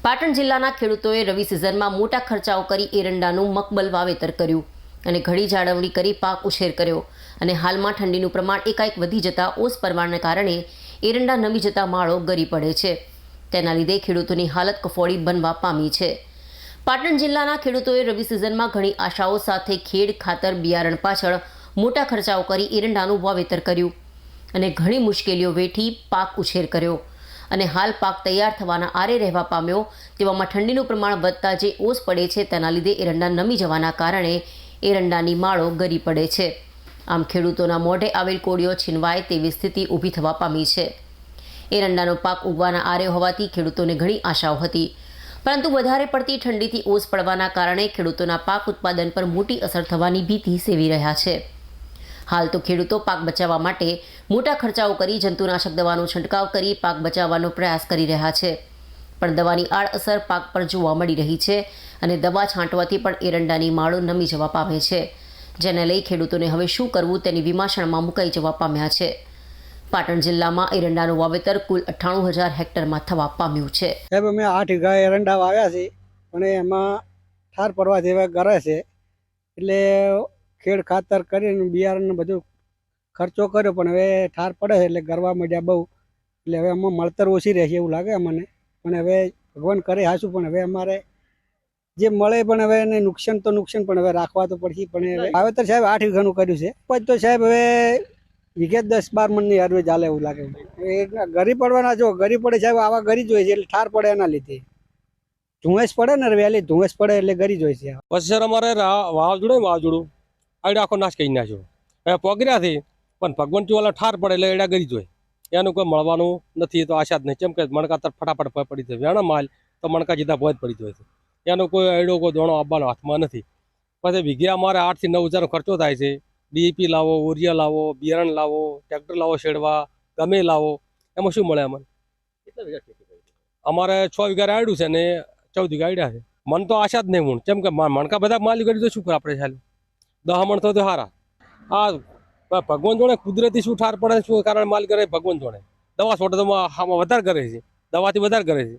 પાટણ જિલ્લાના ખેડૂતોએ રવિ સિઝનમાં મોટા ખર્ચાઓ કરી એરંડાનું મકબલ વાવેતર કર્યું અને ઘડી જાળવણી કરી પાક ઉછેર કર્યો અને હાલમાં ઠંડીનું પ્રમાણ એકાએક વધી જતાં ઓસ પડવાને કારણે એરંડા નમી જતા માળો ગરી પડે છે। તેના લીધે ખેડૂતોની હાલત કફોડી બનવા પામી છે। પાટણ જિલ્લાના ખેડૂતોએ રવિ સિઝનમાં ઘણી આશાઓ સાથે ખેડ ખાતર બિયારણ પાછળ મોટા ખર્ચાઓ કરી એરંડાનું વાવેતર કર્યું અને ઘણી મુશ્કેલીઓ વેઠી પાક ઉછેર કર્યો અને હાલ પાક તૈયાર થવાના આરે રહેવા પામ્યો। તેવામાં ઠંડીનું પ્રમાણ વધતા જે ઓસ પડે છે તેના લીધે એરંડા નમી જવાના કારણે એરંડાની માળો ગરી પડે છે। આમ ખેડૂતોના મોઢે આવેલ કોળીઓ છીનવાય તેવી સ્થિતિ ઊભી થવા પામી છે। એરંડાનો પાક ઉગવાના આરે હોવાથી ખેડૂતોને ઘણી આશાઓ હતી, પરંતુ વધારે પડતી ઠંડીથી ઓસ પડવાના કારણે ખેડૂતોના પાક ઉત્પાદન પર મોટી અસર થવાની ભીતિ સેવી રહ્યા છે। હાલ તો ખેડૂતો પાક બચાવવા માટે મોટા ખર્ચાઓ કરી જંતુનાશક દવાનો છંટકાવ કરી પાક બચાવવાનો પ્રયાસ કરી રહ્યા છે, પણ દવાની આડઅસર પાક પર જોવા મળી રહી છે અને દવા છાંટવાથી પણ એરંડાની માળો નમી જવા પામે છે, જેને લઈ ખેડૂતોને હવે શું કરવું તેની વિમાસણમાં મુકાઈ જવા પામ્યા છે। પાટણ જિલ્લામાં એરંડાનું વાવેતર કુલ 98,000 હેક્ટરમાં થવા પામ્યું છે। સાહેબ અમે 8 વીઘા એરંડા વાવ્યા છે, પણ એમાં ઠાર પડવા જેવા ગરે છે, એટલે ખેડ ખાતર કરીને બિયારણ બધું ખર્ચો કર્યો, પણ હવે ઠાર પડે છે એટલે ગરવા માંડ્યા બહુ, એટલે હવે આમાં મળતર ઓછી રહેશે એવું લાગે અમને। પણ હવે ભગવાન કરે હાશું, પણ હવે અમારે જે મળે પણ હવે એને નુકસાન પણ હવે રાખવા તો પડશે। પણ વાવેતર સાહેબ 8 વીઘાનું કર્યું છે, પછી તો સાહેબ હવે વીઘે 10-12 મણની હરવે ચાલે એવું લાગે। ગરી પડવાના, જો ગરી પડે સાહેબ આવા ગરી જોઈએ છે એટલે ઠાર પડે, એના લીધે ધુંવેશ પડે ને વહેલી ધુંવેશ પડે એટલે ગરી જોઈએ છે। પછી સર અમારે વાવજોડું આડે આખો નાશ કરી નાખ્યો, હવે પગર્યાથી પણ ભગવાન વાળા ઠાર પડે એટલે એડા ગરી જોઈએ, એનું કોઈ મળવાનું નથી તો આશા જ નહીં। કેમ કે મણકા તર ફટાફટ પડી જાય, વેણા માલ તો મણકા જીધા ભોજ પડી જાય છે, એનો કોઈ એડો કોઈ દોણો આપવાનો હાથમાં નથી। પછી વીઘે અમારે 8 થી 9 હજારનો ખર્ચો થાય છે। ડીએપી લાવો, ઉરિયા લાવો, બિયારણ લાવો, ટ્રેક્ટર લાવો, શેડવા ગમે લાવો, એમાં શું મળે અમારે? અમારે 6 વીઘા રાયડું છે ને 14 વીઘા આડ્યા છે। મન તો આશા જ નહીં હું, કેમ કે મણકા બધા માલી કરી તો શું કરે આપણે? ચાલે 10 મણ તો સારા। આ ભગવાન જોડે કુદરતી શું ઠાર પડે, શું કારણ માલ કરે ભગવાન જોડે। દવા છોટે તો વધારે કરે છે, દવાથી વધારે કરે છે।